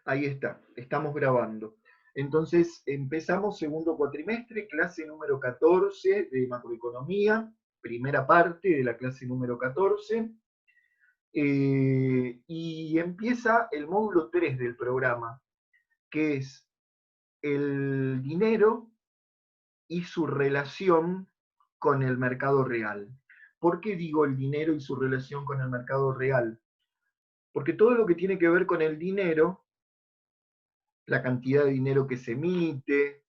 Ahí está, estamos grabando. Entonces, empezamos segundo cuatrimestre, clase número 14 de macroeconomía, primera parte de la clase número 14, y empieza el módulo 3 del programa, que es el dinero y su relación con el mercado real. ¿Por qué digo el dinero y su relación con el mercado real? Porque todo lo que tiene que ver con el dinero, la cantidad de dinero que se emite,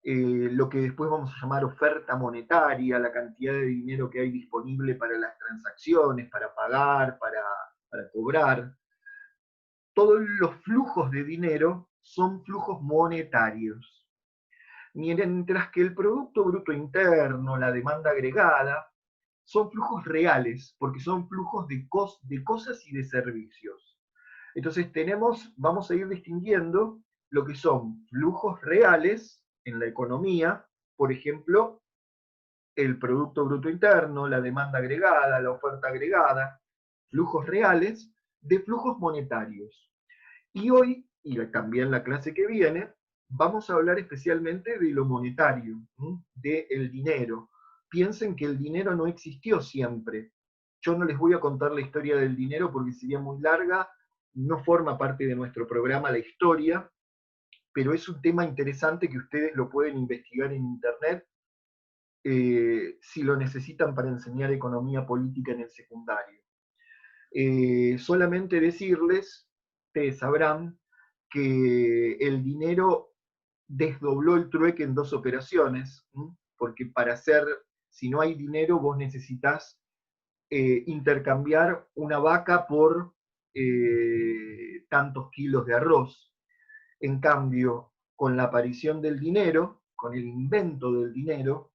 lo que después vamos a llamar oferta monetaria, la cantidad de dinero que hay disponible para las transacciones, para pagar, para cobrar. Todos los flujos de dinero son flujos monetarios. Mientras que el Producto Bruto Interno, la demanda agregada, son flujos reales, porque son flujos de cosas y de servicios. Entonces vamos a ir distinguiendo lo que son flujos reales en la economía, por ejemplo, el Producto Bruto Interno, la demanda agregada, la oferta agregada, flujos reales de flujos monetarios. Y hoy, y también la clase que viene, vamos a hablar especialmente de lo monetario, del dinero. Piensen que el dinero no existió siempre. Yo no les voy a contar la historia del dinero porque sería muy larga, no forma parte de nuestro programa la historia, pero es un tema interesante que ustedes lo pueden investigar en internet si lo necesitan para enseñar economía política en el secundario. Solamente decirles, ustedes sabrán, que el dinero desdobló el trueque en dos operaciones, porque si no hay dinero, vos necesitas intercambiar una vaca por tantos kilos de arroz. En cambio, con la aparición del dinero, con el invento del dinero,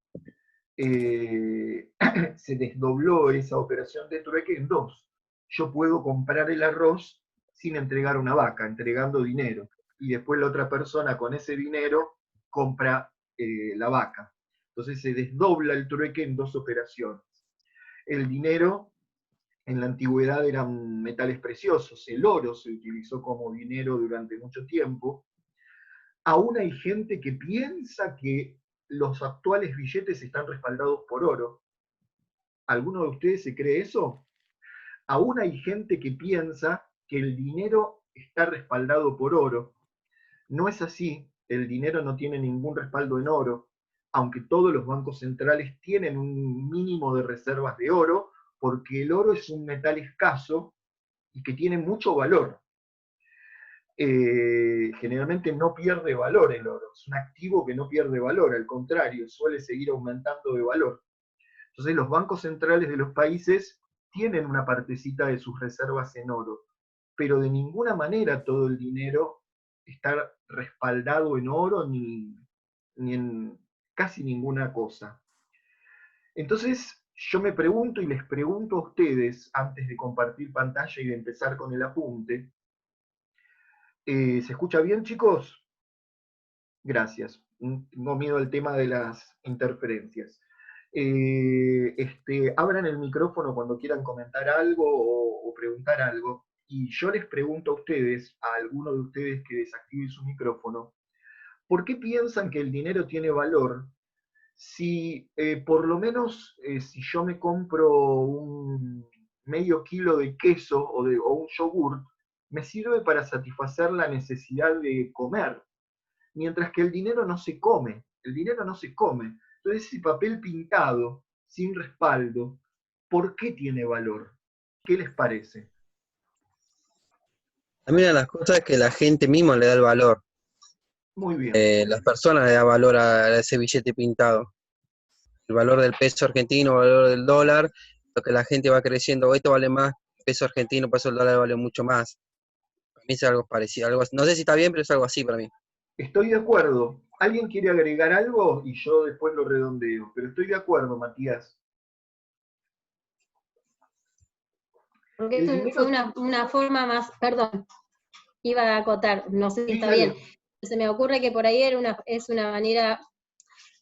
se desdobló esa operación de trueque en dos. Yo puedo comprar el arroz sin entregar una vaca, entregando dinero. Y después la otra persona con ese dinero compra la vaca. Entonces se desdobla el trueque en dos operaciones. El dinero en la antigüedad eran metales preciosos, el oro se utilizó como dinero durante mucho tiempo. Aún hay gente que piensa que los actuales billetes están respaldados por oro. ¿Alguno de ustedes se cree eso? Aún hay gente que piensa que el dinero está respaldado por oro. No es así, el dinero no tiene ningún respaldo en oro, aunque todos los bancos centrales tienen un mínimo de reservas de oro, porque el oro es un metal escaso y que tiene mucho valor. Generalmente no pierde valor el oro, es un activo que no pierde valor, al contrario, suele seguir aumentando de valor. Entonces los bancos centrales de los países tienen una partecita de sus reservas en oro, pero de ninguna manera todo el dinero está respaldado en oro ni en casi ninguna cosa. Entonces yo me pregunto y les pregunto a ustedes, antes de compartir pantalla y de empezar con el apunte, ¿se escucha bien, chicos? Gracias. Tengo miedo al tema de las interferencias. Abran el micrófono cuando quieran comentar algo o preguntar algo. Y yo les pregunto a ustedes, a alguno de ustedes que desactive su micrófono, ¿por qué piensan que el dinero tiene valor si por lo menos si yo me compro un medio kilo de queso o un yogur, me sirve para satisfacer la necesidad de comer? Mientras que el dinero no se come, el dinero no se come. Entonces ese papel pintado, sin respaldo, ¿por qué tiene valor? ¿Qué les parece? También una de las cosas es que la gente misma le da el valor. Muy bien. Las personas le dan valor a ese billete pintado. El valor del peso argentino, el valor del dólar, lo que la gente va creciendo, esto vale más, peso argentino, por eso el dólar vale mucho más. Para mí es algo parecido, no sé si está bien, pero es algo así para mí. Estoy de acuerdo. ¿Alguien quiere agregar algo? Y yo después lo redondeo. Pero estoy de acuerdo, Matías. Porque El eso fue dinero... una forma más, perdón, iba a acotar, no sé si Sí, está bien. dale. Se me ocurre que por ahí es una manera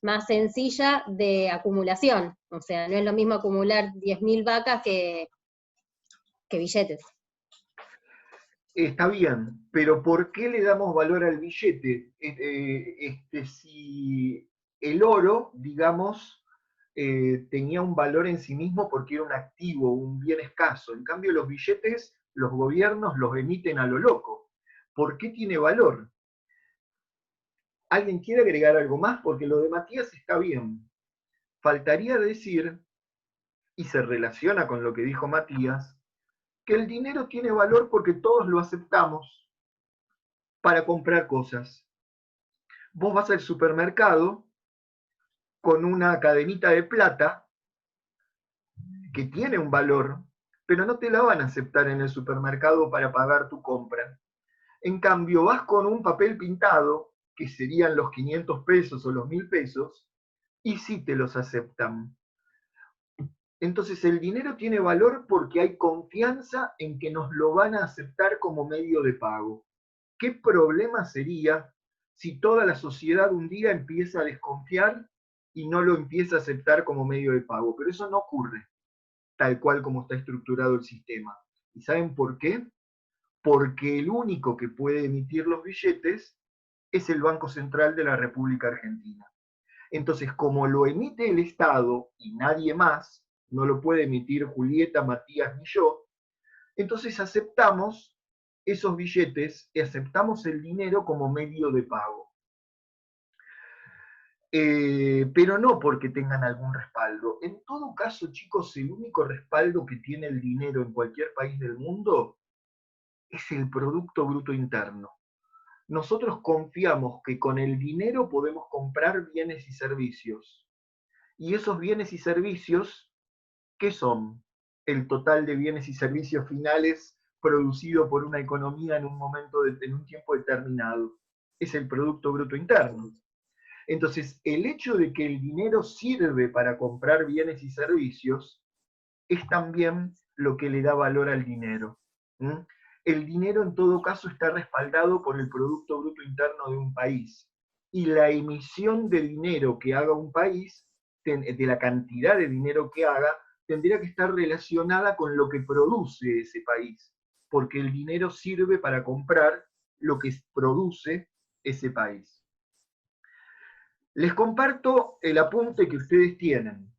más sencilla de acumulación. O sea, no es lo mismo acumular 10.000 vacas que billetes. Está bien, pero ¿por qué le damos valor al billete? Si el oro, digamos, tenía un valor en sí mismo porque era un activo, un bien escaso. En cambio, los billetes, los gobiernos los emiten a lo loco. ¿Por qué tiene valor? ¿Alguien quiere agregar algo más? Porque lo de Matías está bien. Faltaría decir, y se relaciona con lo que dijo Matías, que el dinero tiene valor porque todos lo aceptamos para comprar cosas. Vos vas al supermercado con una cadenita de plata que tiene un valor, pero no te la van a aceptar en el supermercado para pagar tu compra. En cambio, vas con un papel pintado, que serían los 500 pesos o los 1000 pesos, y sí te los aceptan. Entonces el dinero tiene valor porque hay confianza en que nos lo van a aceptar como medio de pago. ¿Qué problema sería si toda la sociedad un día empieza a desconfiar y no lo empieza a aceptar como medio de pago? Pero eso no ocurre tal cual como está estructurado el sistema. ¿Y saben por qué? Porque el único que puede emitir los billetes es el Banco Central de la República Argentina. Entonces, como lo emite el Estado y nadie más, no lo puede emitir Julieta, Matías ni yo, entonces aceptamos esos billetes y aceptamos el dinero como medio de pago. Pero no porque tengan algún respaldo. En todo caso, chicos, el único respaldo que tiene el dinero en cualquier país del mundo es el Producto Bruto Interno. Nosotros confiamos que con el dinero podemos comprar bienes y servicios. Y esos bienes y servicios, ¿qué son? El total de bienes y servicios finales producido por una economía en un momento, en un tiempo determinado. Es el Producto Bruto Interno. Entonces, el hecho de que el dinero sirve para comprar bienes y servicios es también lo que le da valor al dinero. ¿Mm? El dinero en todo caso está respaldado por el Producto Bruto Interno de un país. Y la emisión de dinero que haga un país, de la cantidad de dinero que haga, tendría que estar relacionada con lo que produce ese país, porque el dinero sirve para comprar lo que produce ese país. Les comparto el apunte que ustedes tienen.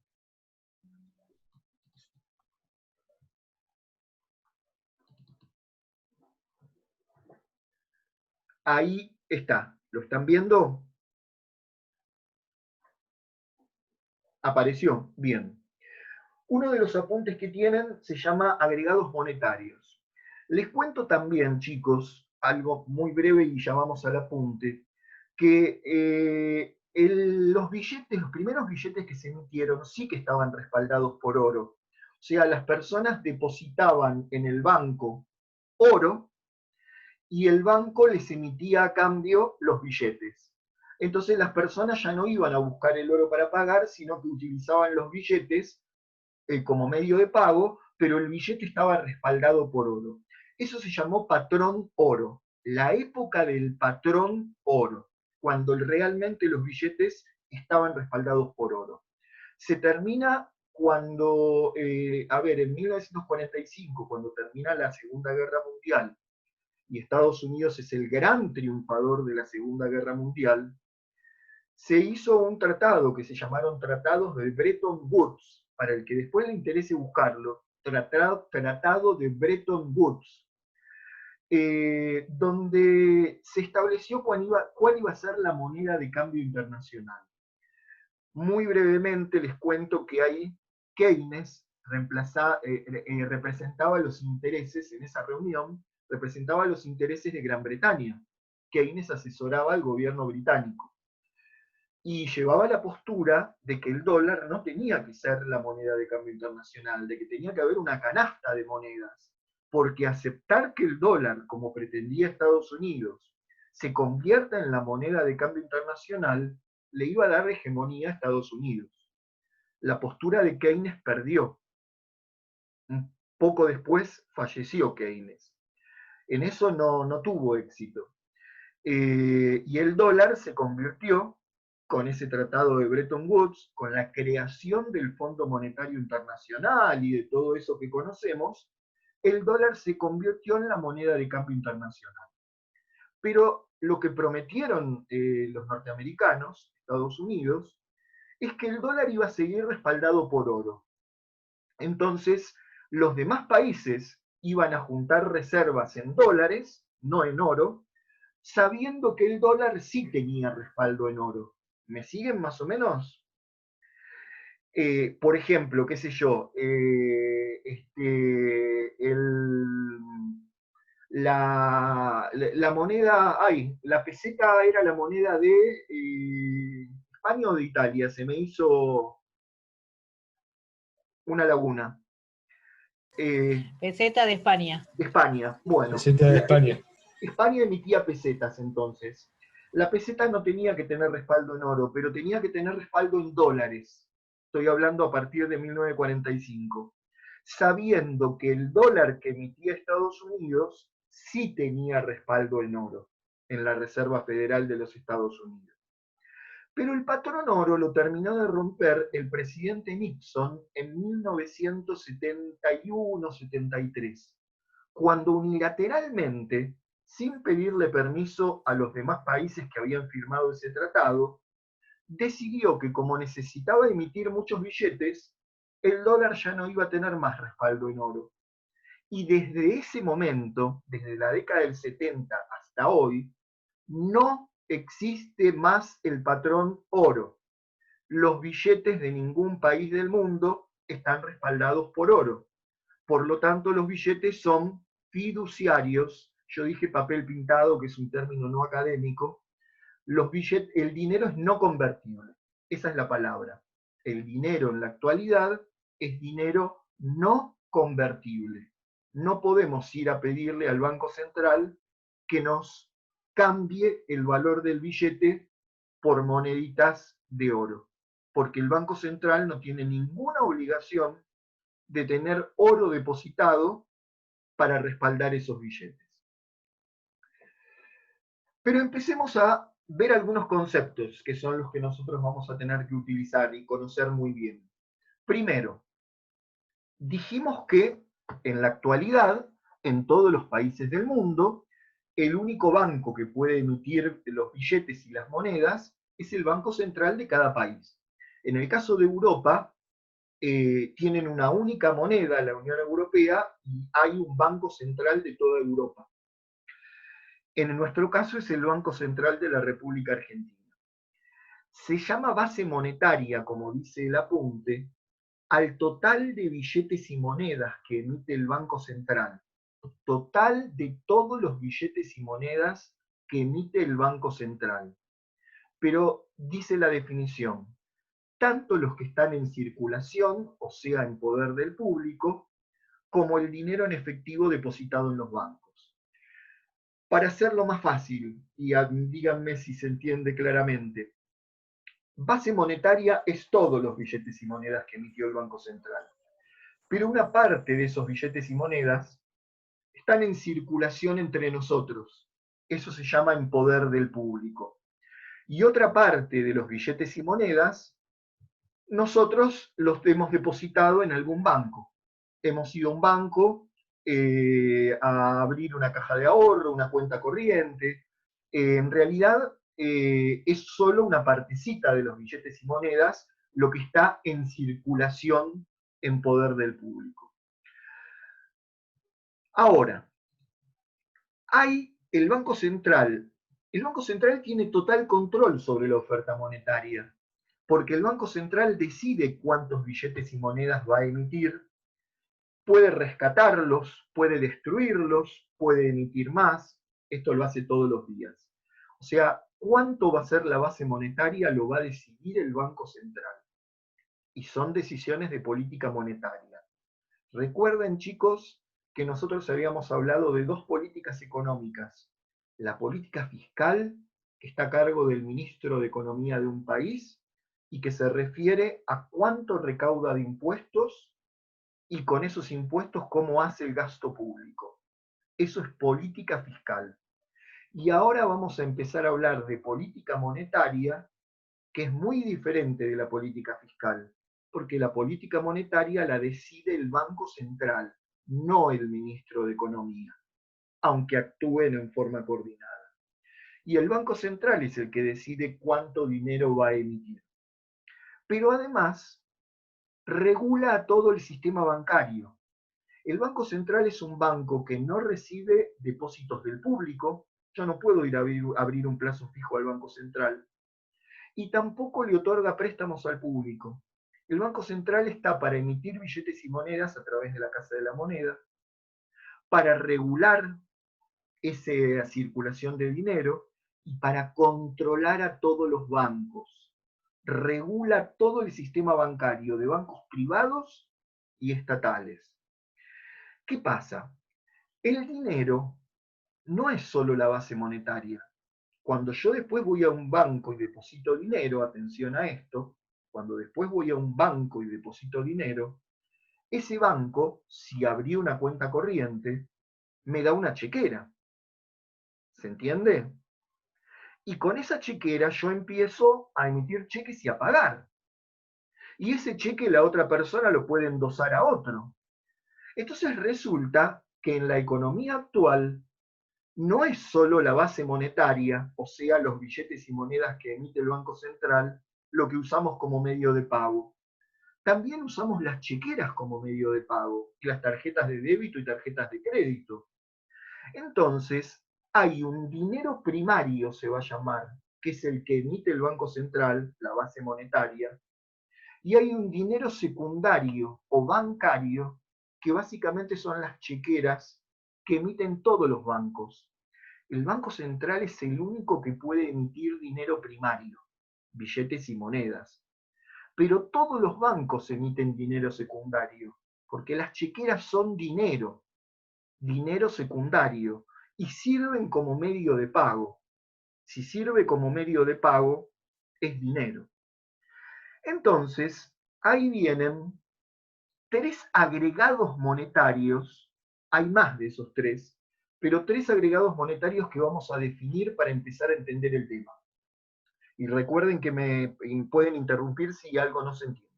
Ahí está. ¿Lo están viendo? Apareció. Bien. Uno de los apuntes que tienen se llama agregados monetarios. Les cuento también, chicos, algo muy breve y llamamos al apunte, que los billetes, los primeros billetes que se emitieron sí que estaban respaldados por oro. O sea, las personas depositaban en el banco oro y el banco les emitía a cambio los billetes. Entonces las personas ya no iban a buscar el oro para pagar, sino que utilizaban los billetes como medio de pago, pero el billete estaba respaldado por oro. Eso se llamó patrón oro, la época del patrón oro, cuando realmente los billetes estaban respaldados por oro. Se termina cuando, en 1945, cuando termina la Segunda Guerra Mundial, y Estados Unidos es el gran triunfador de la Segunda Guerra Mundial, se hizo un tratado que se llamaron Tratados de Bretton Woods, para el que después le interese buscarlo, Tratado de Bretton Woods, donde se estableció cuál iba a ser la moneda de cambio internacional. Muy brevemente les cuento que ahí Keynes representaba los intereses en esa reunión, representaba los intereses de Gran Bretaña. Keynes asesoraba al gobierno británico y llevaba la postura de que el dólar no tenía que ser la moneda de cambio internacional, de que tenía que haber una canasta de monedas, porque aceptar que el dólar, como pretendía Estados Unidos, se convierta en la moneda de cambio internacional, le iba a dar hegemonía a Estados Unidos. La postura de Keynes perdió. Un poco después falleció Keynes. En eso no tuvo éxito. Y el dólar se convirtió, con ese tratado de Bretton Woods, con la creación del Fondo Monetario Internacional y de todo eso que conocemos, el dólar se convirtió en la moneda de cambio internacional. Pero lo que prometieron los norteamericanos, Estados Unidos, es que el dólar iba a seguir respaldado por oro. Entonces, los demás países iban a juntar reservas en dólares, no en oro, sabiendo que el dólar sí tenía respaldo en oro. ¿Me siguen más o menos? Por ejemplo, qué sé yo, la moneda, la peseta era la moneda de España o de Italia, se me hizo una laguna. Peseta de España. De España, bueno. Peseta de España. España emitía pesetas entonces. La peseta no tenía que tener respaldo en oro, pero tenía que tener respaldo en dólares. Estoy hablando a partir de 1945. Sabiendo que el dólar que emitía Estados Unidos sí tenía respaldo en oro, en la Reserva Federal de los Estados Unidos. Pero el patrón oro lo terminó de romper el presidente Nixon en 1971-73, cuando unilateralmente, sin pedirle permiso a los demás países que habían firmado ese tratado, decidió que como necesitaba emitir muchos billetes, el dólar ya no iba a tener más respaldo en oro. Y desde ese momento, desde la década del 70 hasta hoy, no existe más el patrón oro. Los billetes de ningún país del mundo están respaldados por oro. Por lo tanto, los billetes son fiduciarios. Yo dije papel pintado, que es un término no académico. El dinero es no convertible. Esa es la palabra. El dinero en la actualidad es dinero no convertible. No podemos ir a pedirle al Banco Central que nos cambie el valor del billete por moneditas de oro, porque el Banco Central no tiene ninguna obligación de tener oro depositado para respaldar esos billetes. Pero empecemos a ver algunos conceptos que son los que nosotros vamos a tener que utilizar y conocer muy bien. Primero, dijimos que en la actualidad, en todos los países del mundo, el único banco que puede emitir los billetes y las monedas es el Banco Central de cada país. En el caso de Europa, tienen una única moneda, la Unión Europea, y hay un Banco Central de toda Europa. En nuestro caso es el Banco Central de la República Argentina. Se llama base monetaria, como dice el apunte, al total de billetes y monedas que emite el Banco Central. Total de todos los billetes y monedas que emite el Banco Central. Pero dice la definición, tanto los que están en circulación, o sea, en poder del público, como el dinero en efectivo depositado en los bancos. Para hacerlo más fácil, y díganme si se entiende claramente, base monetaria es todos los billetes y monedas que emitió el Banco Central. Pero una parte de esos billetes y monedas están en circulación entre nosotros. Eso se llama en poder del público. Y otra parte de los billetes y monedas, nosotros los hemos depositado en algún banco. Hemos ido a un banco a abrir una caja de ahorro, una cuenta corriente. En realidad es solo una partecita de los billetes y monedas lo que está en circulación en poder del público. Ahora, hay el Banco Central. El Banco Central tiene total control sobre la oferta monetaria, porque el Banco Central decide cuántos billetes y monedas va a emitir, puede rescatarlos, puede destruirlos, puede emitir más, esto lo hace todos los días. O sea, cuánto va a ser la base monetaria lo va a decidir el Banco Central. Y son decisiones de política monetaria. Recuerden, chicos, que nosotros habíamos hablado de dos políticas económicas. La política fiscal, que está a cargo del ministro de Economía de un país, y que se refiere a cuánto recauda de impuestos, y con esos impuestos cómo hace el gasto público. Eso es política fiscal. Y ahora vamos a empezar a hablar de política monetaria, que es muy diferente de la política fiscal, porque la política monetaria la decide el Banco Central, no el ministro de Economía, aunque actúen en forma coordinada. Y el Banco Central es el que decide cuánto dinero va a emitir. Pero además, regula a todo el sistema bancario. El Banco Central es un banco que no recibe depósitos del público. Yo no puedo ir a abrir un plazo fijo al Banco Central. Y tampoco le otorga préstamos al público. El Banco Central está para emitir billetes y monedas a través de la Casa de la Moneda, para regular esa circulación de dinero y para controlar a todos los bancos. Regula todo el sistema bancario de bancos privados y estatales. ¿Qué pasa? El dinero no es solo la base monetaria. Cuando yo después voy a un banco y deposito dinero, atención a esto, cuando después voy a un banco y deposito dinero, ese banco, si abrió una cuenta corriente, me da una chequera. ¿Se entiende? Y con esa chequera yo empiezo a emitir cheques y a pagar. Y ese cheque la otra persona lo puede endosar a otro. Entonces resulta que en la economía actual no es solo la base monetaria, o sea, los billetes y monedas que emite el Banco Central, lo que usamos como medio de pago. También usamos las chequeras como medio de pago, y las tarjetas de débito y tarjetas de crédito. Entonces, hay un dinero primario, se va a llamar, que es el que emite el Banco Central, la base monetaria, y hay un dinero secundario o bancario, que básicamente son las chequeras que emiten todos los bancos. El Banco Central es el único que puede emitir dinero primario, billetes y monedas. Pero todos los bancos emiten dinero secundario, porque las chequeras son dinero secundario, y sirven como medio de pago. Si sirve como medio de pago, es dinero. Entonces, ahí vienen 3 agregados monetarios, hay más de esos 3, pero 3 agregados monetarios que vamos a definir para empezar a entender el tema. Y recuerden que me pueden interrumpir si algo no se entiende.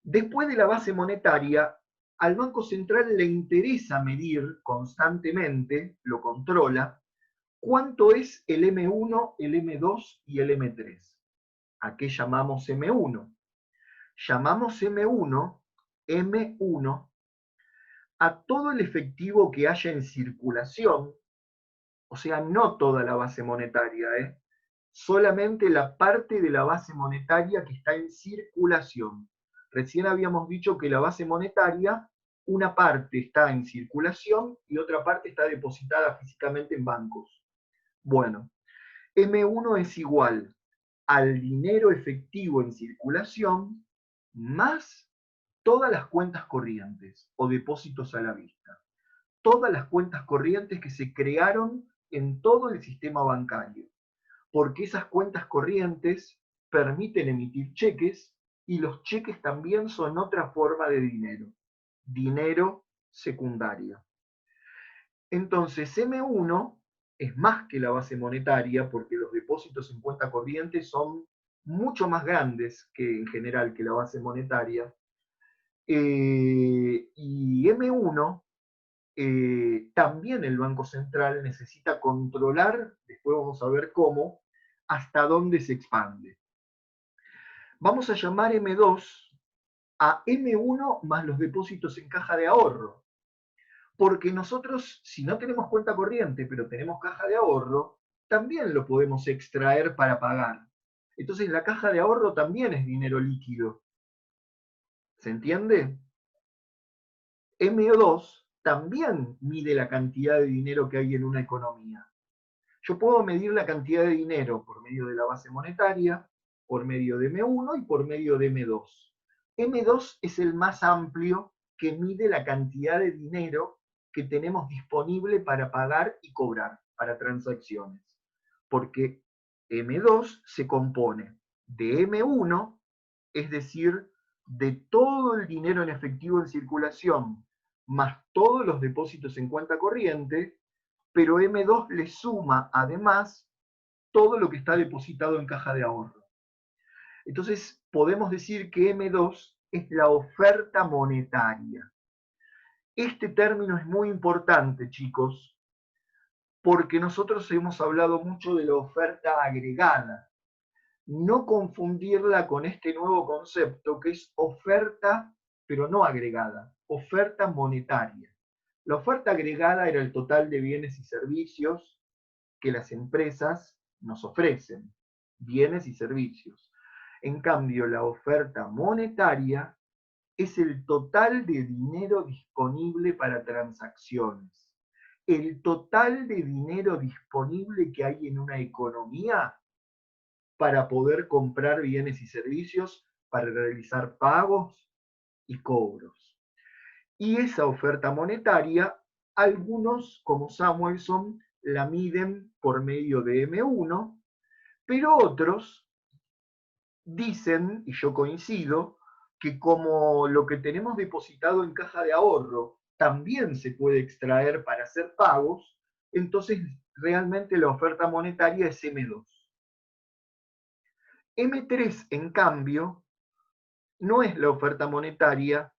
Después de la base monetaria, al Banco Central le interesa medir constantemente, lo controla, cuánto es el M1, el M2 y el M3. ¿A qué llamamos M1? Llamamos M1 a todo el efectivo que haya en circulación, o sea, no toda la base monetaria, solamente la parte de la base monetaria que está en circulación. Recién habíamos dicho que la base monetaria, una parte está en circulación y otra parte está depositada físicamente en bancos. Bueno, M1 es igual al dinero efectivo en circulación más todas las cuentas corrientes o depósitos a la vista. Todas las cuentas corrientes que se crearon en todo el sistema bancario. Porque esas cuentas corrientes permiten emitir cheques y los cheques también son otra forma de dinero secundario. Entonces, M1 es más que la base monetaria porque los depósitos en cuenta corriente son mucho más grandes que en general que la base monetaria. Y M1 también el Banco Central necesita controlar, después vamos a ver cómo, hasta dónde se expande. Vamos a llamar M2 a M1 más los depósitos en caja de ahorro. Porque nosotros, si no tenemos cuenta corriente, pero tenemos caja de ahorro, también lo podemos extraer para pagar. Entonces la caja de ahorro también es dinero líquido. ¿Se entiende? M2 también mide la cantidad de dinero que hay en una economía. Yo puedo medir la cantidad de dinero por medio de la base monetaria, por medio de M1 y por medio de M2. M2 es el más amplio que mide la cantidad de dinero que tenemos disponible para pagar y cobrar, para transacciones. Porque M2 se compone de M1, es decir, de todo el dinero en efectivo en circulación, más todos los depósitos en cuenta corriente, pero M2 le suma además todo lo que está depositado en caja de ahorro. Entonces podemos decir que M2 es la oferta monetaria. Este término es muy importante, chicos, porque nosotros hemos hablado mucho de la oferta agregada. No confundirla con este nuevo concepto que es oferta, pero no agregada, oferta monetaria. La oferta agregada era el total de bienes y servicios que las empresas nos ofrecen, bienes y servicios. En cambio, la oferta monetaria es el total de dinero disponible para transacciones. El total de dinero disponible que hay en una economía para poder comprar bienes y servicios, para realizar pagos y cobros. Y esa oferta monetaria, algunos, como Samuelson, la miden por medio de M1, pero otros dicen, y yo coincido, que como lo que tenemos depositado en caja de ahorro también se puede extraer para hacer pagos, entonces realmente la oferta monetaria es M2. M3, en cambio, no es la oferta monetaria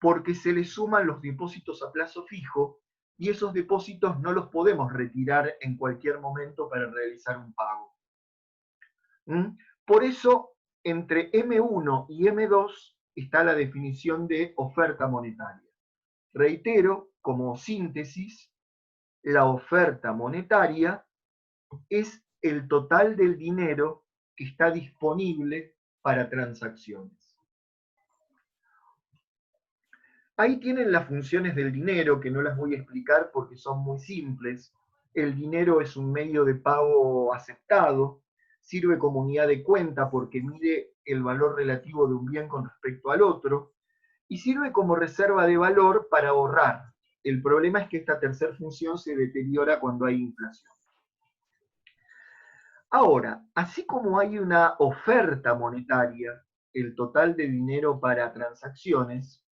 porque se le suman los depósitos a plazo fijo y esos depósitos no los podemos retirar en cualquier momento para realizar un pago. Por eso, entre M1 y M2 está la definición de oferta monetaria. Reitero, como síntesis, la oferta monetaria es el total del dinero que está disponible para transacciones. Ahí tienen las funciones del dinero, que no las voy a explicar porque son muy simples. El dinero es un medio de pago aceptado, sirve como unidad de cuenta porque mide el valor relativo de un bien con respecto al otro, y sirve como reserva de valor para ahorrar. El problema es que esta tercera función se deteriora cuando hay inflación. Ahora, así como hay una oferta monetaria, el total de dinero para transacciones,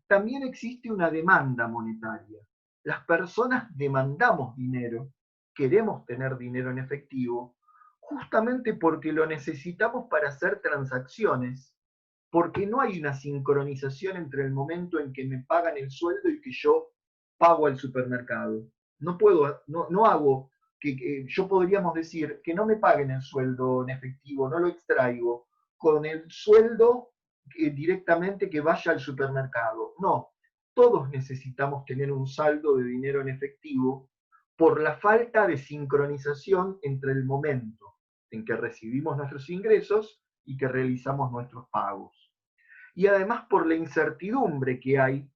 también existe una demanda monetaria. Las personas demandamos dinero, queremos tener dinero en efectivo, justamente porque lo necesitamos para hacer transacciones, porque no hay una sincronización entre el momento en que me pagan el sueldo y que yo pago al supermercado. No hago que yo podríamos decir que no me paguen el sueldo en efectivo, no lo extraigo, con el sueldo directamente que vaya al supermercado. No, todos necesitamos tener un saldo de dinero en efectivo por la falta de sincronización entre el momento en que recibimos nuestros ingresos y que realizamos nuestros pagos. Y además por la incertidumbre que hay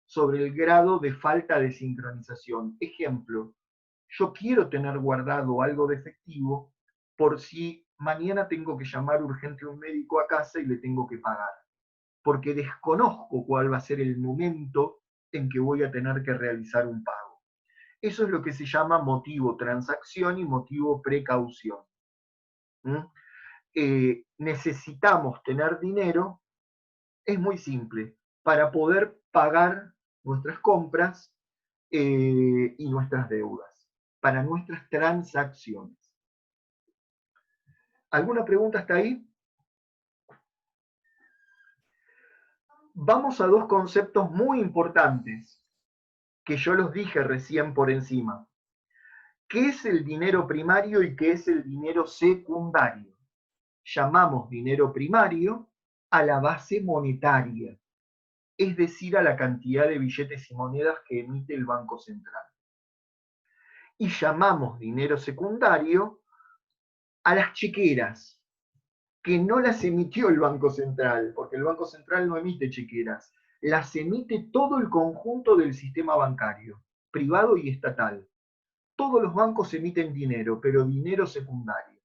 sobre el grado de falta de sincronización. Ejemplo, yo quiero tener guardado algo de efectivo por si mañana tengo que llamar urgente a un médico a casa y le tengo que pagar, porque desconozco cuál va a ser el momento en que voy a tener que realizar un pago. Eso es lo que se llama motivo transacción y motivo precaución. Necesitamos tener dinero, es muy simple, para poder pagar nuestras compras y nuestras deudas, para nuestras transacciones. ¿Alguna pregunta hasta ahí? Vamos a dos conceptos muy importantes que yo los dije recién por encima. ¿Qué es el dinero primario y qué es el dinero secundario? Llamamos dinero primario a la base monetaria, es decir, a la cantidad de billetes y monedas que emite el Banco Central. Y llamamos dinero secundario a las chequeras, que no las emitió el Banco Central, porque el Banco Central no emite chequeras, las emite todo el conjunto del sistema bancario, privado y estatal. Todos los bancos emiten dinero, pero dinero secundario.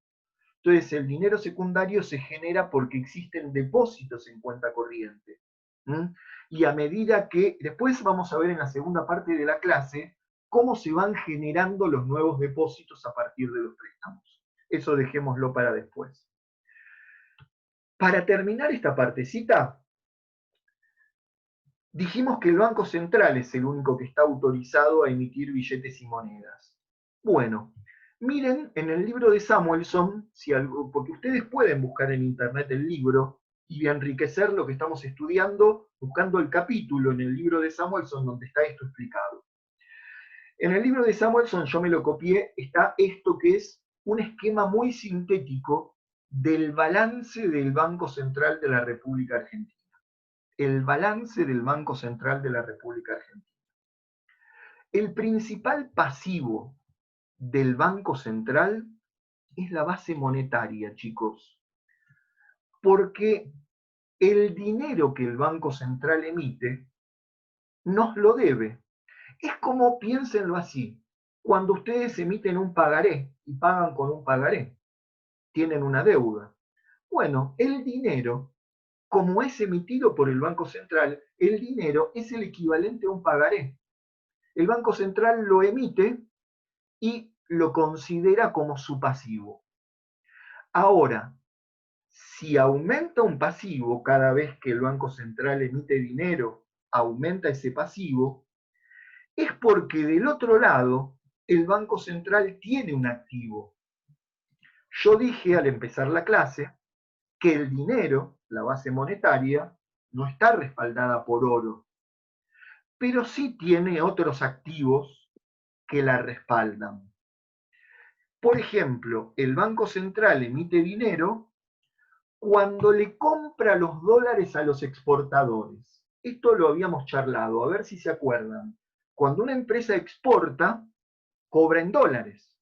Entonces el dinero secundario se genera porque existen depósitos en cuenta corriente. Y a medida que, después vamos a ver en la segunda parte de la clase, cómo se van generando los nuevos depósitos a partir de los préstamos. Eso dejémoslo para después. Para terminar esta partecita, dijimos que el Banco Central es el único que está autorizado a emitir billetes y monedas. Bueno, miren en el libro de Samuelson, porque ustedes pueden buscar en internet el libro, y enriquecer lo que estamos estudiando buscando el capítulo en el libro de Samuelson donde está esto explicado. En el libro de Samuelson, yo me lo copié, está esto que es un esquema muy sintético del balance del Banco Central de la República Argentina. El balance del Banco Central de la República Argentina. El principal pasivo del Banco Central es la base monetaria, chicos. Porque el dinero que el Banco Central emite nos lo debe. Es como, piénsenlo así, cuando ustedes emiten un pagaré y pagan con un pagaré, tienen una deuda. Bueno, el dinero, como es emitido por el Banco Central, el dinero es el equivalente a un pagaré. El Banco Central lo emite y lo considera como su pasivo. Ahora, si aumenta un pasivo cada vez que el Banco Central emite dinero, aumenta ese pasivo, es porque del otro lado el Banco Central tiene un activo. Yo dije al empezar la clase que el dinero, la base monetaria, no está respaldada por oro, pero sí tiene otros activos que la respaldan. Por ejemplo, el Banco Central emite dinero cuando le compra los dólares a los exportadores. Esto lo habíamos charlado, a ver si se acuerdan. Cuando una empresa exporta, cobra en dólares.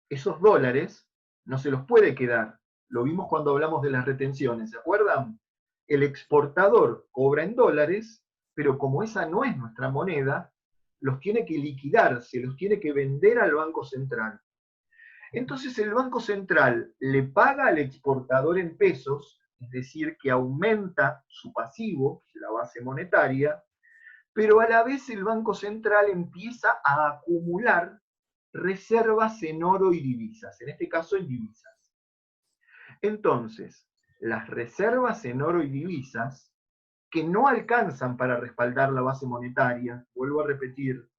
Esos dólares no se los puede quedar. Lo vimos cuando hablamos de las retenciones, ¿se acuerdan? El exportador cobra en dólares, pero como esa no es nuestra moneda, los tiene que liquidar, se los tiene que vender al Banco Central. Entonces el Banco Central le paga al exportador en pesos, es decir, que aumenta su pasivo, la base monetaria, pero a la vez el Banco Central empieza a acumular reservas en oro y divisas, en este caso en divisas. Entonces, las reservas en oro y divisas, que no alcanzan para respaldar la base monetaria, vuelvo a repetir,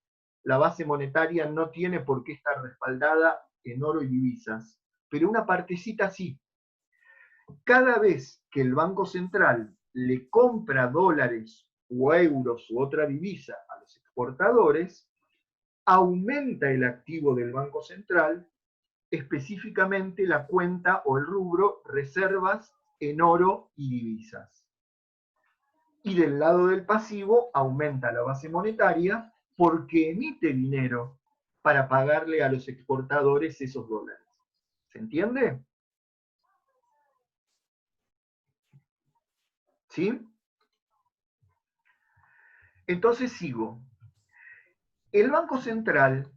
la base monetaria no tiene por qué estar respaldada en oro y divisas, pero una partecita sí. Cada vez que el Banco Central le compra dólares o euros u otra divisa a los exportadores, aumenta el activo del Banco Central, específicamente la cuenta o el rubro reservas en oro y divisas. Y del lado del pasivo aumenta la base monetaria porque emite dinero para pagarle a los exportadores esos dólares. ¿Se entiende? ¿Sí? Entonces sigo. El Banco Central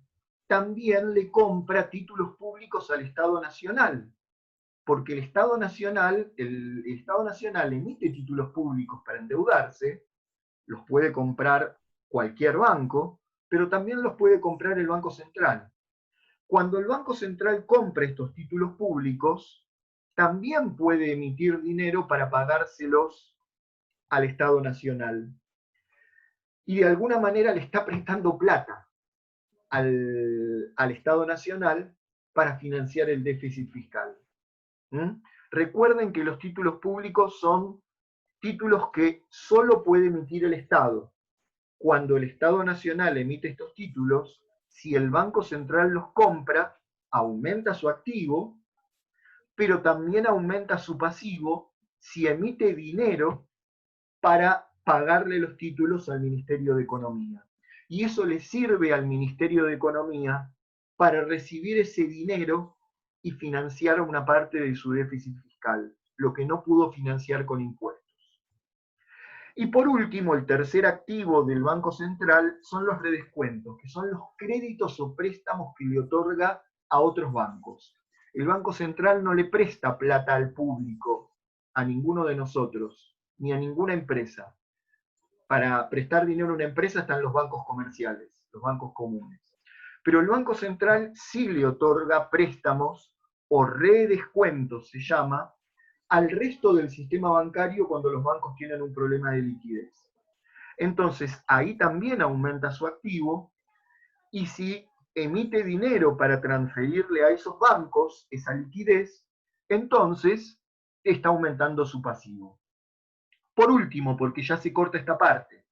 también le compra títulos públicos al Estado Nacional, porque el Estado Nacional emite títulos públicos para endeudarse, los puede comprar cualquier banco, pero también los puede comprar el Banco Central. Cuando el Banco Central compra estos títulos públicos, también puede emitir dinero para pagárselos al Estado Nacional. Y de alguna manera le está prestando plata al Estado Nacional para financiar el déficit fiscal. Recuerden que los títulos públicos son títulos que solo puede emitir el Estado. Cuando el Estado Nacional emite estos títulos, si el Banco Central los compra, aumenta su activo, pero también aumenta su pasivo si emite dinero para pagarle los títulos al Ministerio de Economía. Y eso le sirve al Ministerio de Economía para recibir ese dinero y financiar una parte de su déficit fiscal, lo que no pudo financiar con impuestos. Y por último, el tercer activo del Banco Central son los redescuentos, que son los créditos o préstamos que le otorga a otros bancos. El Banco Central no le presta plata al público, a ninguno de nosotros, ni a ninguna empresa. Para prestar dinero a una empresa están los bancos comerciales, los bancos comunes. Pero el Banco Central sí le otorga préstamos o redescuentos, se llama, al resto del sistema bancario cuando los bancos tienen un problema de liquidez. Entonces, ahí también aumenta su activo y si emite dinero para transferirle a esos bancos esa liquidez, entonces está aumentando su pasivo. Por último, porque ya se corta esta parte,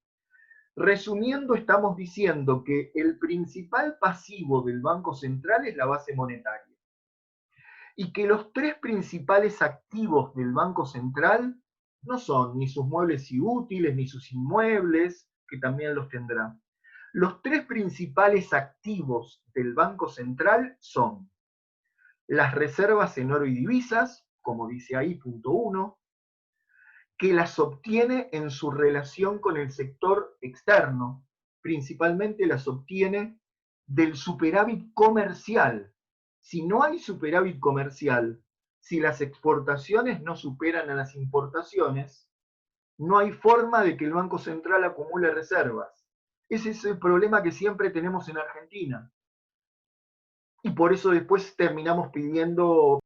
resumiendo, estamos diciendo que el principal pasivo del Banco Central es la base monetaria. Y que los tres principales activos del Banco Central no son ni sus muebles y útiles, ni sus inmuebles, que también los tendrá. Los tres principales activos del Banco Central son las reservas en oro y divisas, como dice ahí, punto 1, que las obtiene en su relación con el sector externo, principalmente las obtiene del superávit comercial. Si no hay superávit comercial, si las exportaciones no superan a las importaciones, no hay forma de que el Banco Central acumule reservas. Ese es el problema que siempre tenemos en Argentina. Y por eso después terminamos pidiendo